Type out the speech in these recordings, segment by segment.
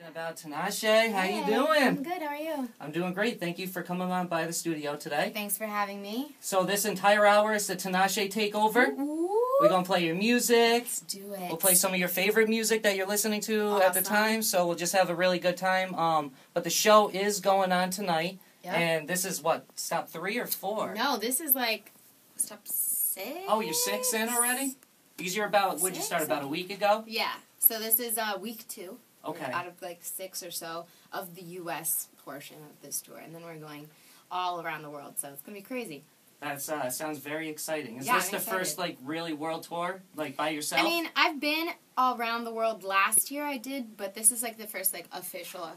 Talking about Tinashe. How you doing? I'm good. How are you? I'm doing great. Thank you for coming on by the studio today. Thanks for having me. So this entire hour is the Tinashe takeover. Ooh. We're going to play your music. Let's do it. We'll play some of your favorite music that you're listening to at the time. So we'll just have a really good time. But the show is going on tonight. Yep. And this is what? Stop 3 or 4? No, this is like stop 6. Oh, you're 6 in already? Because you're about, would you start about a week ago? Yeah. So this is week 2. Okay. Out of like 6 or so of the U.S. portion of this tour. And then we're going all around the world. So it's going to be crazy. That sounds very exciting. Is yeah, this the first, like, really world tour, like, by yourself? I mean, I've been all around the world last year, I did, but this is, like, the first, like, official.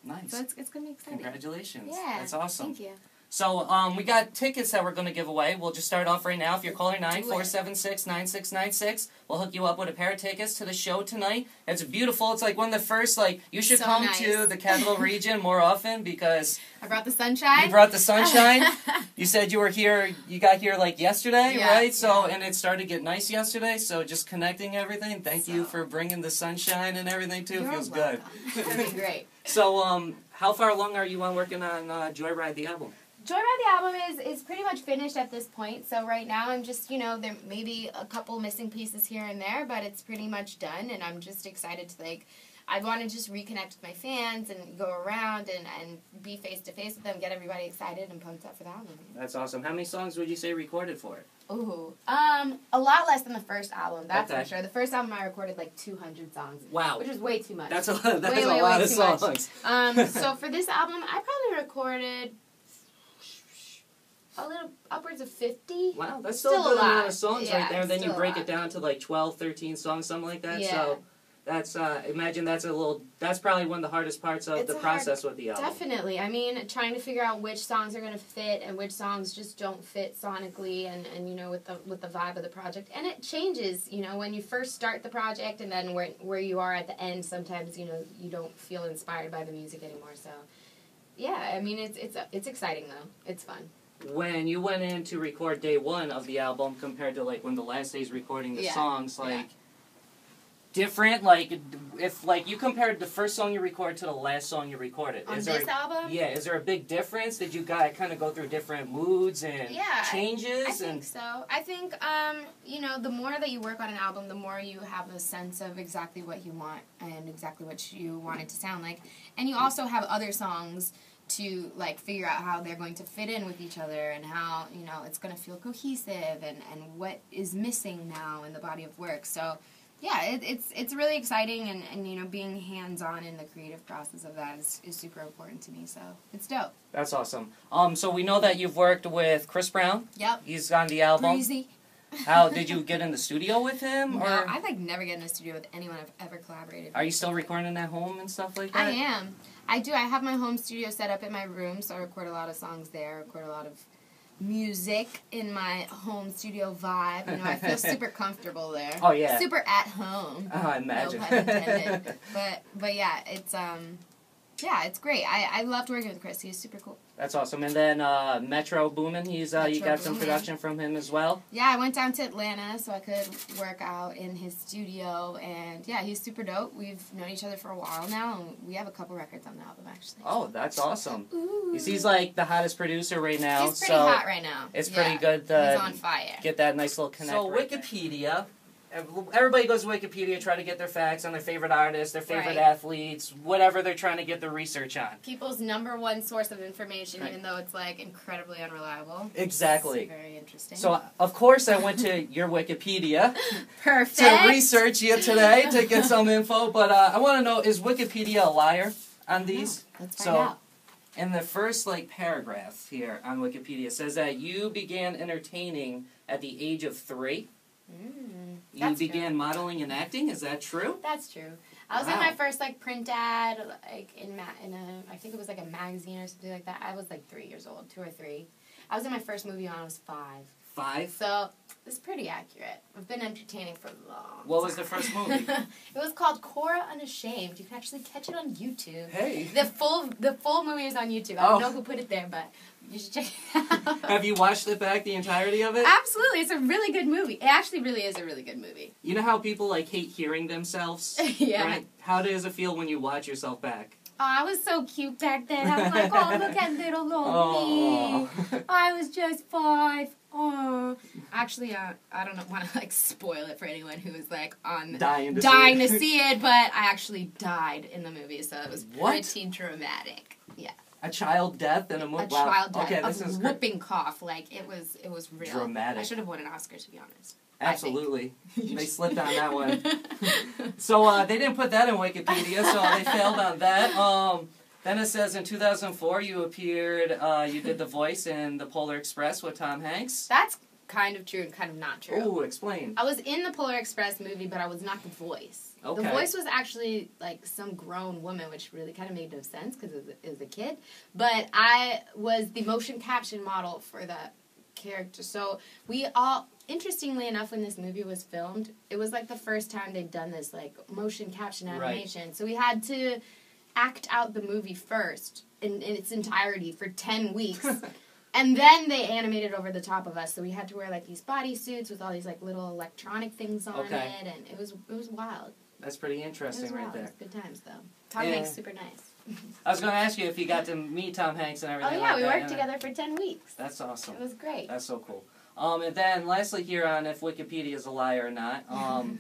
Nice. So it's going to be exciting. Congratulations. Yeah. That's awesome. Thank you. So, we got tickets that we're going to give away. We'll just start off right now. If you're caller 9-476-9696, we'll hook you up with a pair of tickets to the show tonight. It's beautiful. It's like one of the first, like, you should come to the Capital Region more often because... I brought the sunshine. You brought the sunshine. You said you were here, you got here, like, yesterday, right? So, and it started to get nice yesterday, so just connecting everything. Thank you for bringing the sunshine and everything, too. You're Feels welcome. good. It's been great. So, how far along are you on working on Joyride the Album? Joyride the Album is pretty much finished at this point, so right now I'm just, there may be a couple missing pieces here and there, but it's pretty much done, and I'm just excited to, like, I want to just reconnect with my fans and go around and be face-to-face with them, get everybody excited and pumped up for the album. That's awesome. How many songs would you say recorded for it? Ooh, a lot less than the first album, that's for sure. The first album I recorded like 200 songs. Wow. Which is way too much. That's a lot of songs. So for this album, I probably recorded... a little upwards of 50. Wow, that's still a good amount of songs right there. Then you break it down to like 12, 13 songs, something like that. Yeah. So that's imagine that's probably one of the hardest parts of the process with the album. Definitely. I mean, trying to figure out which songs are going to fit and which songs just don't fit sonically and with the vibe of the project. And it changes, when you first start the project and then where you are at the end, sometimes you don't feel inspired by the music anymore. So yeah, I mean it's exciting though. It's fun. When you went in to record day 1 of the album compared to like when the last day's recording the songs, like different, like if like you compared the first song you recorded to the last song you recorded. On this album? Yeah, is there a big difference? Did you guys kind of go through different moods and changes? I think so. I think the more that you work on an album, the more you have a sense of exactly what you want and exactly what you want it to sound like. And you also have other songs to like figure out how they're going to fit in with each other and how it's going to feel cohesive and what is missing now in the body of work. So yeah, it's really exciting and being hands-on in the creative process of that is super important to me, so it's dope. That's awesome. So we know that you've worked with Chris Brown. Yep. He's on the album. Breezy. How did you get in the studio with him? No, or? I never get in the studio with anyone I've ever collaborated with. Are you still recording at home and stuff like that? I am. I do. I have my home studio set up in my room, so I record a lot of songs there. I record a lot of music in my home studio vibe. I feel super comfortable there. Oh yeah. Super at home. Oh, I imagine. No pun intended. But yeah, it's it's great. I loved working with Chris. He's super cool. That's awesome. And then Metro Boomin, you got some production from him as well? Yeah, I went down to Atlanta so I could work out in his studio, and yeah, he's super dope. We've known each other for a while now, and we have a couple records on the album, actually. Oh, that's awesome. Ooh. He's like the hottest producer right now. He's pretty hot right now. It's pretty good to he's on fire. Get that nice little connect. So Wikipedia... Everybody goes to Wikipedia, try to get their facts on their favorite artists, their favorite athletes, whatever they're trying to get their research on. People's #1 source of information, even though it's like incredibly unreliable. Exactly. It's very interesting. So, of course, I went to your Wikipedia Perfect. to research you today to get some info. But I want to know, is Wikipedia a liar on these? No, let's find out. In the first paragraph here on Wikipedia, it says that you began entertaining at the age of 3. You began modeling and acting. Is that true? That's true. I was in my first print ad, in a I think it was a magazine or something like that. I was 3 years old, 2 or 3. I was in my first movie when I was 5. 5? So, it's pretty accurate. I've been entertaining for a long What was the first movie? It was called Cora Unashamed. You can actually catch it on YouTube. Hey. The full movie is on YouTube. I don't know who put it there, but you should check it out. Have you watched it back, the entirety of it? Absolutely. It's a really good movie. It actually really is a really good movie. You know how people, like, hate hearing themselves? Yeah. Right? How does it feel when you watch yourself back? Oh, I was so cute back then. I was like, oh, look at little old me. I was just 5. Oh. Actually, I don't want to like spoil it for anyone who is like dying to see it, but I actually died in the movie, so it was pretty dramatic. Yeah. A child death in a movie. A child death. Okay, this is whooping cough. Like it was real. Dramatic. I should have won an Oscar, to be honest. Absolutely. They slipped on that one. So they didn't put that in Wikipedia, so they failed on that. Then it says in 2004 you appeared, you did the voice in The Polar Express with Tom Hanks. That's kind of true and kind of not true. Oh, explain. I was in the Polar Express movie, but I was not the voice. Okay. The voice was actually like some grown woman, which really kind of made no sense because it was a kid. But I was the motion caption model for that character. So we all, interestingly enough, when this movie was filmed, it was like the first time they'd done this like motion caption animation. Right. So we had to act out the movie first in its entirety for 10 weeks. And then they animated over the top of us, so we had to wear like these bodysuits with all these like little electronic things on it, and it was wild. That's pretty interesting right there. It was good times though. Tom Hanks, super nice. I was going to ask you if you got to meet Tom Hanks and everything. Oh yeah, like we that, worked together for 10 weeks. That's awesome. It was great. That's so cool. And then lastly here on if Wikipedia is a liar or not.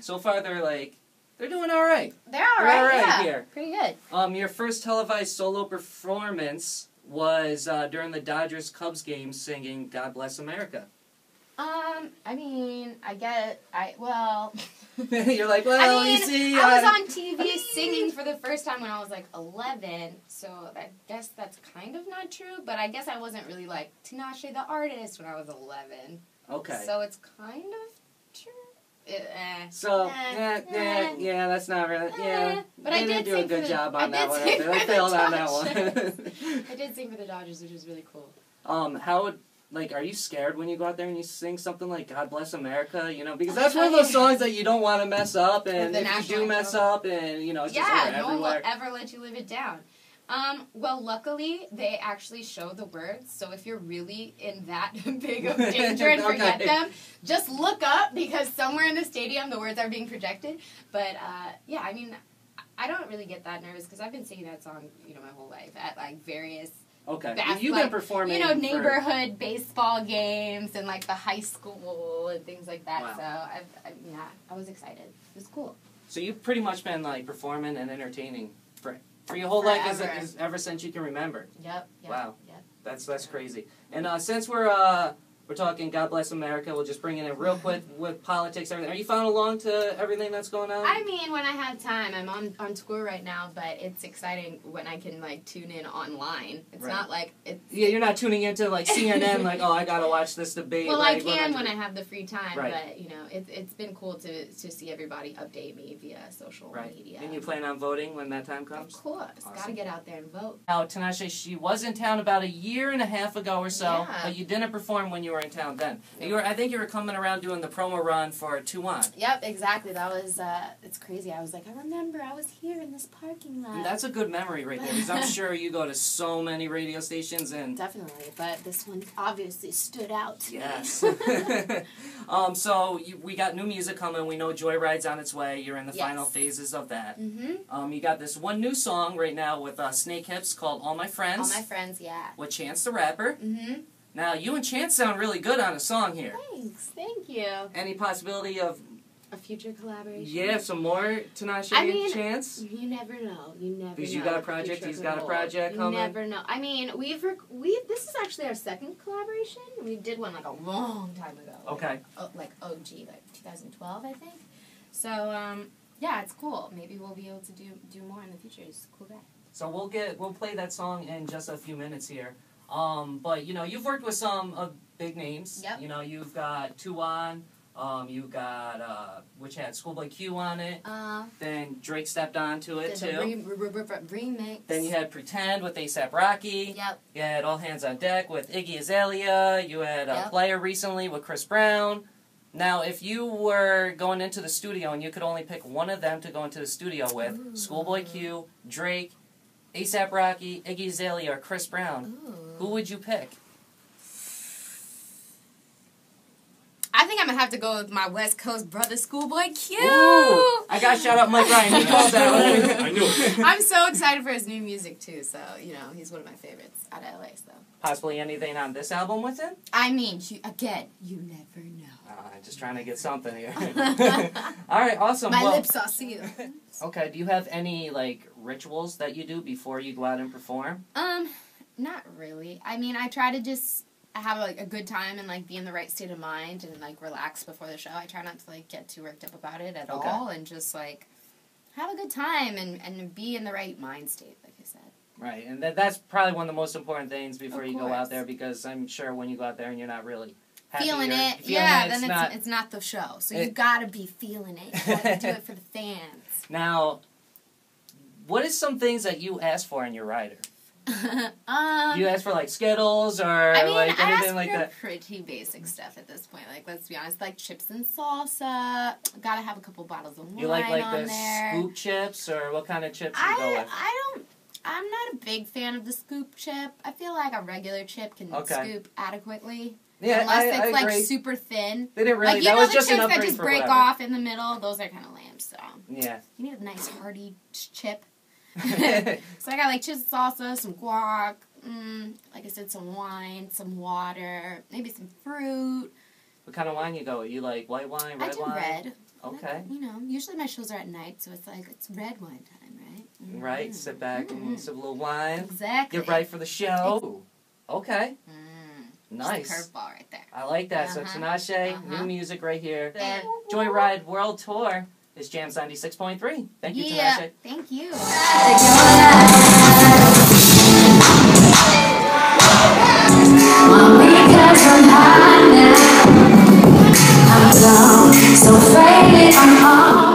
So far they're doing all right. They're all right. Yeah, here. Pretty good. Your first televised solo performance was during the Dodgers-Cubs game singing God Bless America. I mean, well... You're like, well, you see... I was on TV singing for the first time when I was like 11, so I guess that's kind of not true, but I guess I wasn't really like Tinashe the artist when I was 11. Okay. So it's kind of true. Yeah, that's not really... Yeah, but they didn't do a good job on that one. They failed on that one. I did sing for the Dodgers, which was really cool. Are you scared when you go out there and you sing something like God Bless America, because that's one of those songs that you don't want to mess up, and if you do mess up, and, it's just everywhere. No one will ever let you live it down. Well, luckily, they actually show the words, so if you're really in that big of danger and forget them, just look up, because somewhere in the stadium, the words are being projected. But, yeah, I mean, I don't really get that nervous, because I've been singing that song, my whole life, at, various... Okay. You've been performing neighborhood baseball games and the high school and things like that. Wow. So I was excited. It was cool. So you've pretty much been performing and entertaining for your whole life ever since you can remember. Yep. Wow. Yep. That's crazy. And since we're talking God Bless America, we'll just bring it in real quick with politics, everything. Are you following along to everything that's going on? I mean, when I have time. I'm on tour right now, but it's exciting when I can, tune in online. It's not it's... Yeah, you're not tuning into, CNN, I gotta watch this debate. Well, I can when I have the free time, right. But, it's been cool to see everybody update me via social media. And you plan on voting when that time comes? Of course. Awesome. Gotta get out there and vote. Now, Tinashe, she was in town about 1.5 years ago or so, but you didn't perform when you were in town then. Nope. I think you were coming around doing the promo run for 2-1. Yep, exactly. That was, it's crazy. I was like, I remember I was here in this parking lot. And that's a good memory right there, because I'm sure you go to so many radio stations and... Definitely, but this one obviously stood out to yes. me. We got new music coming. We know Joyride's on its way. You're in the final phases of that. Mm-hmm. You got this one new song right now with Snake Hips called All My Friends. All My Friends, yeah. With Chance the Rapper. Mm-hmm. Now, you and Chance sound really good on a song here. Thanks. Thank you. Any possibility of... a future collaboration? Yeah, some more Tinashe and Chance? You never know. Because you got a project, he's got a project coming. You never know. I mean, this is actually our second collaboration. We did one, a long time ago. Okay. OG, 2012, I think. So, yeah, it's cool. Maybe we'll be able to do more in the future. It's a cool guy. So we'll play that song in just a few minutes here. But, you've worked with some big names. Yep. You've got Tuan, You got, which had Schoolboy Q on it. Then Drake stepped onto it, too. Remix. Then you had Pretend with A$AP Rocky. Yep. You had All Hands on Deck with Iggy Azalea. You had Player recently with Chris Brown. Now, if you were going into the studio and you could only pick one of them to go into the studio with, Schoolboy Q, Drake, A$AP Rocky, Iggy Azalea, or Chris Brown, who would you pick? I think I'm going to have to go with my West Coast brother, Schoolboy Q. Ooh, I got to shout out Mike Ryan. He called that one. I knew it. I'm so excited for his new music, too. So, you know, he's one of my favorites out of LA, so. Possibly anything on this album with him? I mean, you never know. Just trying to get something here. All right, awesome. My lips are sealed. Okay, do you have any, like, rituals that you do before you go out and perform? Not really. I mean, I try to just have, like, a good time and, like, be in the right state of mind and, like, relax before the show. I try not to, like, get too worked up about it at all and just, like, have a good time and be in the right mind state, like I said. Right, and that's probably one of the most important things before you go out there, because I'm sure when you go out there and you're not really happy, feeling it, then it's not the show. So you gotta be feeling it. You gotta do it for the fans. Now, what is some things that you ask for in your rider? You ask for, like, Skittles or like anything like that? Pretty basic stuff at this point. Like, let's be honest, like chips and salsa. Gotta have a couple bottles of wine. You like on the there. scoop chips, or what kind of chips do you go with? I'm not a big fan of the scoop chip. I feel like a regular chip can scoop adequately. Yeah, unless it's I like agree. super thin. They didn't really. Like, that was the just chips an upgrade that just for break whatever. off in the middle. Those are kind of lame. So yeah, you need a nice hearty chip. So I got like chips, salsa, some guac. Like I said, some wine, some water, maybe some fruit. What kind of wine you go with? You like white wine, red wine? I do red. Okay. You know, usually my shows are at night, so it's like, it's red wine time, right? Right, sit back and sip a little wine. Exactly. Get right for the show. Okay. Nice. Just a curveball right there. I like that. So Tinashe, new music right here. Joyride World Tour is Jamz 96.3. Thank you, Tinashe. Thank you. Because I'm high now, I'm down, so faded, I'm on.